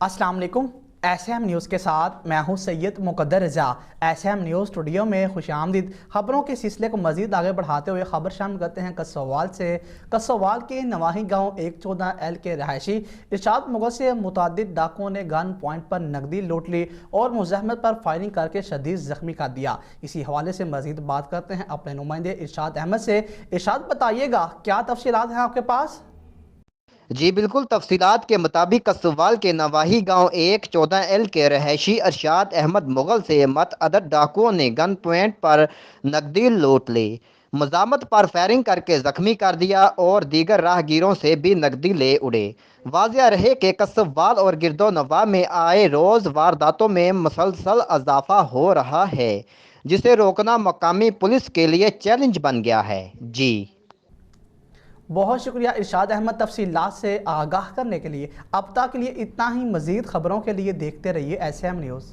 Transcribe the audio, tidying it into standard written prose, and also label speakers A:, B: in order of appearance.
A: अस्सलाम वालेकुम। S M news के साथ मैं हूं सैयद मुकद्दर रज़ा। एस एम न्यूज़ स्टूडियो में खुशामदीद। खबरों के सिलसिले को मज़ीद आगे बढ़ाते हुए खबर शामिल करते हैं कसोवाल से। कसोवाल के नवाही गांव 114L के रहायशी इरशाद मुगल से मुतअद्दिद डाकुओं ने गन पॉइंट पर नकदी लूट ली और मुज़ाहमत पर फायरिंग करके शदीद ज़ख्मी कर दिया। इसी हवाले से मज़ीद बात करते हैं अपने नुमाइंदे इरशाद अहमद से। इरशाद, बताइएगा क्या तफसीलात हैं आपके पास?
B: जी बिल्कुल, तफसीलात के मुताबिक कसवाल के नवाही गांव 114L के रहायशी अरशाद अहमद मुगल से मतअद्दिद डाकुओं ने गन पॉइंट पर नकदी लूट ली, मज़ामत पर फायरिंग करके ज़ख्मी कर दिया और दीगर राहगीरों से भी नकदी ले उड़े। वाज़िया रहे कि कसवाल और गिरदो नवाह में आए रोज़ वारदातों में मुसलसल इजाफा हो रहा है, जिसे रोकना मकामी पुलिस के लिए चैलेंज बन गया है। जी
A: बहुत शुक्रिया इरशाद अहमद तफसीलात से आगाह करने के लिए। अब तक के लिए इतना ही। मज़ीद खबरों के लिए देखते रहिए एस एम न्यूज़।